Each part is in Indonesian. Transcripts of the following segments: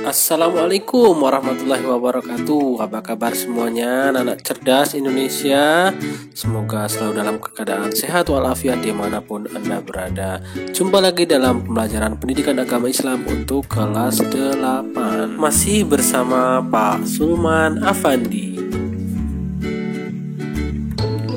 Assalamualaikum warahmatullahi wabarakatuh. Apa kabar semuanya anak cerdas Indonesia? Semoga selalu dalam keadaan sehat walafiat dimanapun Anda berada. Jumpa lagi dalam pembelajaran pendidikan agama Islam untuk kelas 8. Masih bersama Pak Sulman Afandi.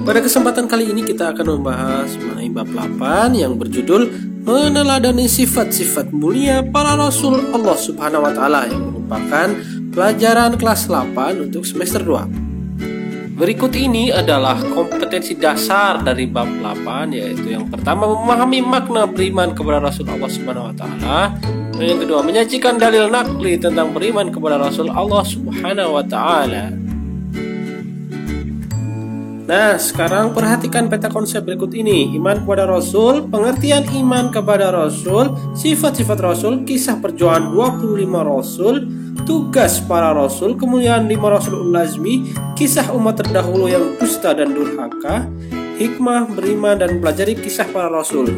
Pada kesempatan kali ini kita akan membahas mengenai bab 8 yang berjudul meneladani sifat-sifat mulia para Rasul Allah Subhanahu wa Ta'ala, yang merupakan pelajaran kelas 8 untuk semester 2. Berikut ini adalah kompetensi dasar dari bab 8, yaitu yang pertama memahami makna beriman kepada Rasul Allah Subhanahu wa Ta'ala, dan yang kedua menyajikan dalil nakli tentang beriman kepada Rasul Allah Subhanahu wa Ta'ala. Nah, sekarang perhatikan peta konsep berikut ini. Iman kepada Rasul, pengertian iman kepada Rasul, sifat-sifat Rasul, kisah perjuangan 25 Rasul, tugas para Rasul, kemuliaan 5 Rasulul Azmi, kisah umat terdahulu yang dusta dan durhaka, hikmah beriman dan pelajari kisah para Rasul.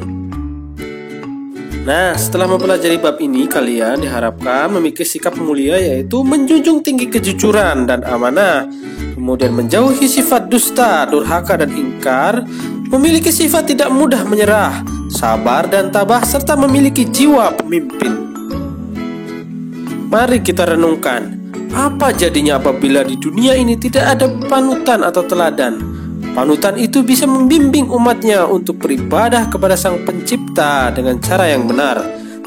Nah, setelah mempelajari bab ini, kalian diharapkan memiliki sikap mulia, yaitu menjunjung tinggi kejujuran dan amanah, kemudian menjauhi sifat dusta, durhaka dan ingkar, memiliki sifat tidak mudah menyerah, sabar dan tabah, serta memiliki jiwa pemimpin. Mari kita renungkan, apa jadinya apabila di dunia ini tidak ada panutan atau teladan? Panutan itu bisa membimbing umatnya untuk beribadah kepada Sang Pencipta dengan cara yang benar.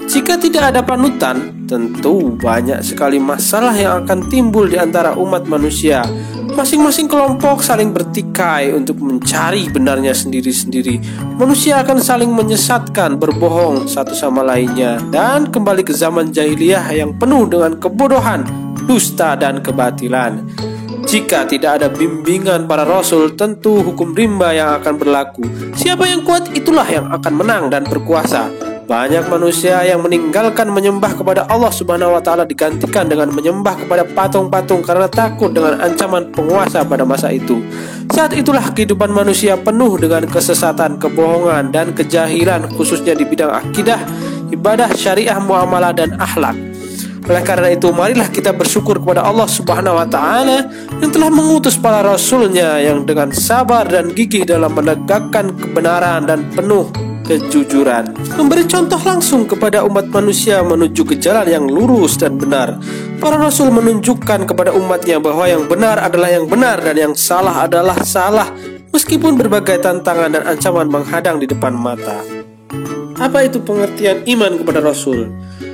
Jika tidak ada panutan, tentu banyak sekali masalah yang akan timbul di antara umat manusia. Masing-masing kelompok saling bertikai untuk mencari benarnya sendiri-sendiri. Manusia akan saling menyesatkan, berbohong satu sama lainnya, dan kembali ke zaman jahiliyah yang penuh dengan kebodohan, dusta dan kebatilan. Jika tidak ada bimbingan para Rasul, tentu hukum rimba yang akan berlaku. Siapa yang kuat, itulah yang akan menang dan berkuasa. Banyak manusia yang meninggalkan menyembah kepada Allah Subhanahu wa Ta'ala digantikan dengan menyembah kepada patung-patung karena takut dengan ancaman penguasa pada masa itu. Saat itulah kehidupan manusia penuh dengan kesesatan, kebohongan, dan kejahilan, khususnya di bidang akidah, ibadah, syariah, muamalah, dan akhlak. Oleh karena itu, marilah kita bersyukur kepada Allah Subhanahu wa Ta'ala yang telah mengutus para Rasulnya yang dengan sabar dan gigih dalam menegakkan kebenaran dan penuh kejujuran, memberi contoh langsung kepada umat manusia menuju ke jalan yang lurus dan benar. Para Rasul menunjukkan kepada umatnya bahwa yang benar adalah yang benar dan yang salah adalah salah, meskipun berbagai tantangan dan ancaman menghadang di depan mata. Apa itu pengertian iman kepada Rasul?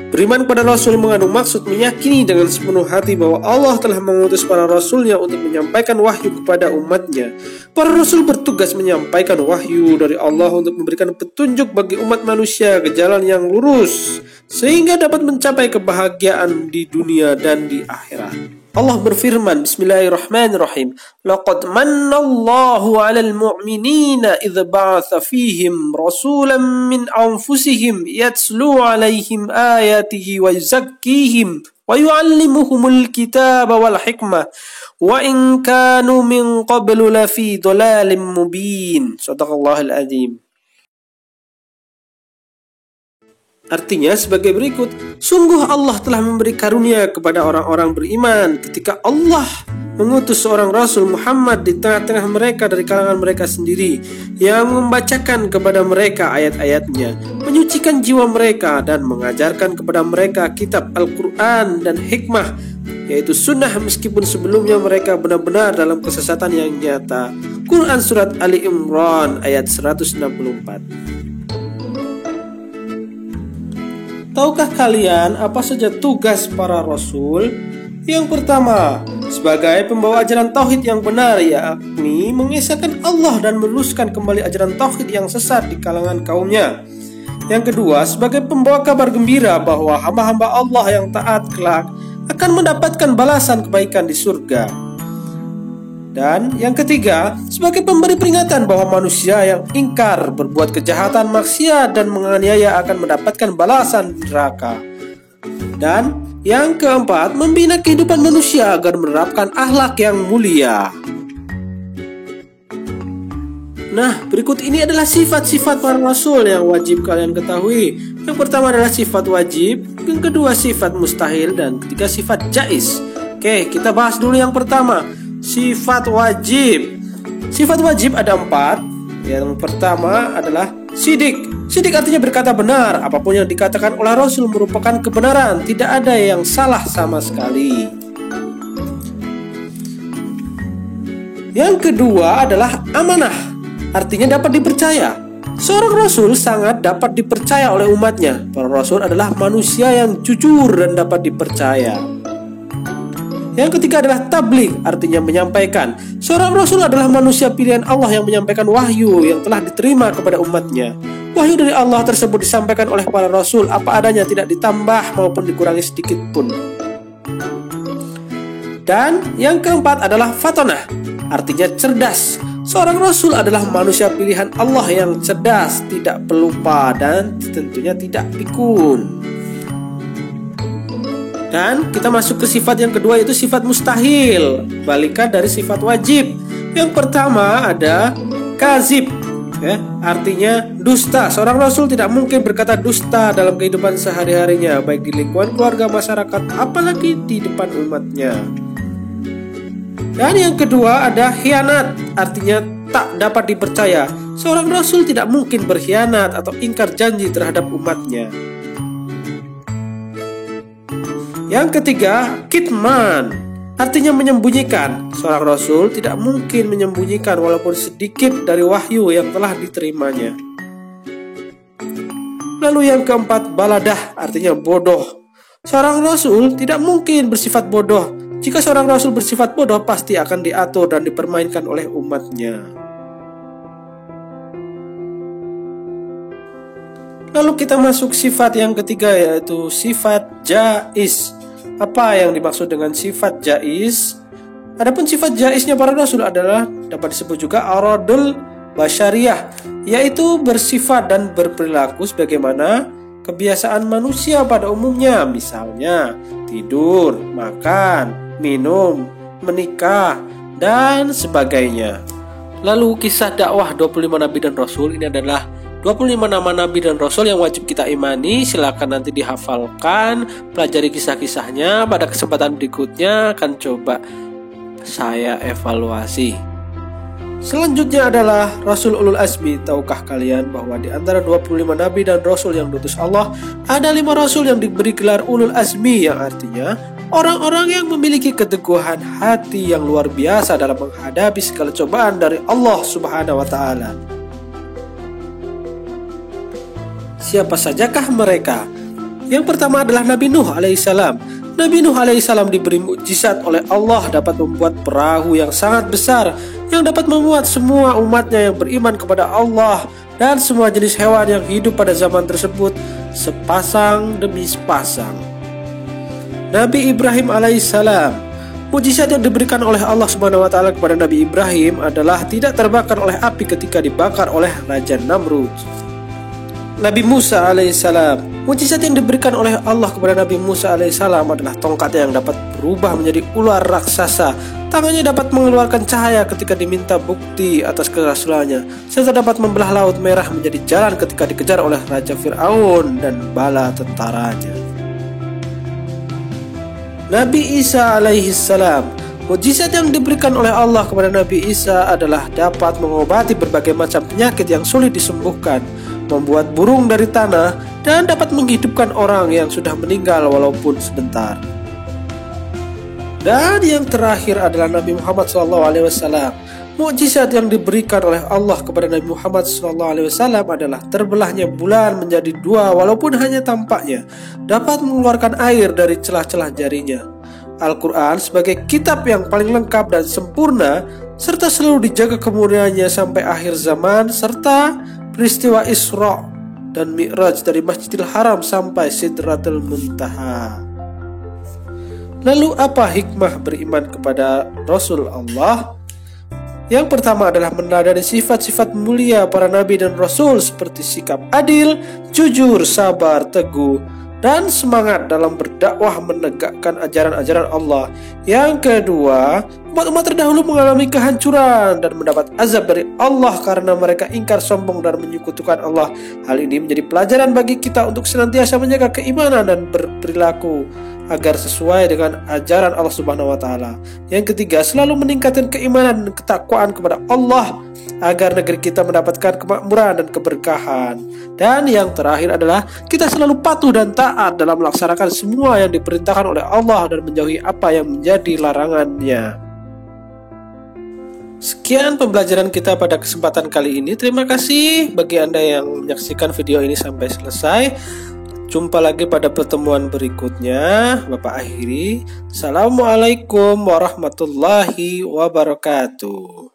Beriman kepada Rasul mengandung maksud meyakini dengan sepenuh hati bahwa Allah telah mengutus para Rasulnya untuk menyampaikan wahyu kepada umatnya. Para Rasul bertugas menyampaikan wahyu dari Allah untuk memberikan petunjuk bagi umat manusia ke jalan yang lurus, sehingga dapat mencapai kebahagiaan di dunia dan di akhirat. Allah berfirman, Bismillahirrahmanirrahim, Laqad mannallahu 'alal mu'minina idh ba'atha fihim rasulan min anfusihim yatslu 'alaihim ayatihi wa yuzakkihim wa yu'allimuhumul kitaba wal hikmah wa in kanu min qablu lafi dhalalin mubin. Shadaqallahul adzim. Artinya sebagai berikut, sungguh Allah telah memberi karunia kepada orang-orang beriman ketika Allah mengutus seorang Rasul Muhammad di tengah-tengah mereka dari kalangan mereka sendiri, yang membacakan kepada mereka ayat-ayatnya, menyucikan jiwa mereka dan mengajarkan kepada mereka kitab Al-Quran dan hikmah, yaitu sunnah, meskipun sebelumnya mereka benar-benar dalam kesesatan yang nyata. Quran Surat Ali Imran ayat 164. Tahukah kalian apa saja tugas para Rasul? Yang pertama, sebagai pembawa ajaran tauhid yang benar, yakni mengesahkan Allah dan meluruskan kembali ajaran tauhid yang sesat di kalangan kaumnya. Yang kedua, sebagai pembawa kabar gembira bahwa hamba-hamba Allah yang taat kelak akan mendapatkan balasan kebaikan di surga. Dan yang ketiga, sebagai pemberi peringatan bahwa manusia yang ingkar, berbuat kejahatan, maksiat, dan menganiaya akan mendapatkan balasan di neraka. Dan yang keempat, membina kehidupan manusia agar menerapkan akhlak yang mulia. Nah, berikut ini adalah sifat-sifat para rasul yang wajib kalian ketahui. Yang pertama adalah sifat wajib, yang kedua sifat mustahil, dan ketiga sifat jaiz. Oke, kita bahas dulu yang pertama, sifat wajib. Sifat wajib ada 4. Yang pertama adalah sidik. Sidik artinya berkata benar. Apapun yang dikatakan oleh Rasul merupakan kebenaran, tidak ada yang salah sama sekali. Yang kedua adalah amanah, artinya dapat dipercaya. Seorang Rasul sangat dapat dipercaya oleh umatnya. Para Rasul adalah manusia yang jujur dan dapat dipercaya. Yang ketiga adalah tabligh, artinya menyampaikan. Seorang Rasul adalah manusia pilihan Allah yang menyampaikan wahyu yang telah diterima kepada umatnya. Wahyu dari Allah tersebut disampaikan oleh para Rasul apa adanya, tidak ditambah maupun dikurangi sedikit pun. Dan yang keempat adalah fatonah, artinya cerdas. Seorang Rasul adalah manusia pilihan Allah yang cerdas, tidak pelupa, dan tentunya tidak pikun. Dan kita masuk ke sifat yang kedua, yaitu sifat mustahil, balikan dari sifat wajib. Yang pertama ada kazib, artinya dusta. Seorang Rasul tidak mungkin berkata dusta dalam kehidupan sehari-harinya, baik di lingkungan keluarga, masyarakat, apalagi di depan umatnya. Dan yang kedua ada khianat, artinya tak dapat dipercaya. Seorang Rasul tidak mungkin berkhianat atau ingkar janji terhadap umatnya. Yang ketiga, kitman, artinya menyembunyikan. Seorang Rasul tidak mungkin menyembunyikan walaupun sedikit dari wahyu yang telah diterimanya. Lalu yang keempat, baladah, artinya bodoh. Seorang Rasul tidak mungkin bersifat bodoh. Jika seorang Rasul bersifat bodoh, pasti akan diatur dan dipermainkan oleh umatnya. Lalu kita masuk sifat yang ketiga, yaitu sifat jaiz. Apa yang dimaksud dengan sifat jaiz? Adapun sifat jaiznya para Rasul adalah dapat disebut juga aradul basyariyah, yaitu bersifat dan berperilaku sebagaimana kebiasaan manusia pada umumnya. Misalnya tidur, makan, minum, menikah, dan sebagainya. Lalu kisah dakwah 25 Nabi dan Rasul, ini adalah 25 nama Nabi dan Rasul yang wajib kita imani. Silakan nanti dihafalkan, pelajari kisah-kisahnya. Pada kesempatan berikutnya akan coba saya evaluasi. Selanjutnya adalah Rasul Ulul Azmi. Tahukah kalian bahwa di antara 25 Nabi dan Rasul yang diutus Allah, ada 5 Rasul yang diberi gelar Ulul Azmi, yang artinya orang-orang yang memiliki keteguhan hati yang luar biasa dalam menghadapi segala cobaan dari Allah Subhanahu wa Ta'ala. Siapa sajakah mereka? Yang pertama adalah Nabi Nuh alaihissalam. Nabi Nuh alaihissalam diberi mukjizat oleh Allah dapat membuat perahu yang sangat besar yang dapat memuat semua umatnya yang beriman kepada Allah dan semua jenis hewan yang hidup pada zaman tersebut, sepasang demi sepasang. Nabi Ibrahim alaihissalam. Mukjizat yang diberikan oleh Allah Subhanahu wa Ta'ala kepada Nabi Ibrahim adalah tidak terbakar oleh api ketika dibakar oleh Raja Namrud. Nabi Musa alaihissalam. Mukjizat yang diberikan oleh Allah kepada Nabi Musa alaihissalam adalah tongkatnya yang dapat berubah menjadi ular raksasa. Tangannya dapat mengeluarkan cahaya ketika diminta bukti atas kerasulannya, serta dapat membelah laut merah menjadi jalan ketika dikejar oleh Raja Fir'aun dan bala tentaranya. Nabi Isa alaihissalam. Mukjizat yang diberikan oleh Allah kepada Nabi Isa adalah dapat mengobati berbagai macam penyakit yang sulit disembuhkan, membuat burung dari tanah, dan dapat menghidupkan orang yang sudah meninggal walaupun sebentar. Dan yang terakhir adalah Nabi Muhammad SAW. Mukjizat yang diberikan oleh Allah kepada Nabi Muhammad SAW adalah terbelahnya bulan menjadi 2 walaupun hanya tampaknya, dapat mengeluarkan air dari celah-celah jarinya. Al-Quran sebagai kitab yang paling lengkap dan sempurna, serta selalu dijaga kemuliaannya sampai akhir zaman, serta peristiwa Isra dan Mi'raj dari Masjidil Haram sampai Sidratul Muntaha. Lalu apa hikmah beriman kepada Rasul Allah? Yang pertama adalah meneladani sifat-sifat mulia para nabi dan rasul seperti sikap adil, jujur, sabar, teguh, dan semangat dalam berdakwah menegakkan ajaran-ajaran Allah. Yang kedua, umat-umat terdahulu mengalami kehancuran dan mendapat azab dari Allah karena mereka ingkar, sombong, dan menyekutukan Allah. Hal ini menjadi pelajaran bagi kita untuk senantiasa menjaga keimanan dan berperilaku agar sesuai dengan ajaran Allah Subhanahu wa taala. Yang ketiga, selalu meningkatkan keimanan dan ketakwaan kepada Allah agar negeri kita mendapatkan kemakmuran dan keberkahan. Dan yang terakhir adalah kita selalu patuh dan taat dalam melaksanakan semua yang diperintahkan oleh Allah dan menjauhi apa yang menjadi larangannya. Sekian pembelajaran kita pada kesempatan kali ini. Terima kasih bagi Anda yang menyaksikan video ini sampai selesai. Jumpa lagi pada pertemuan berikutnya. Bapak akhiri. Assalamualaikum warahmatullahi wabarakatuh.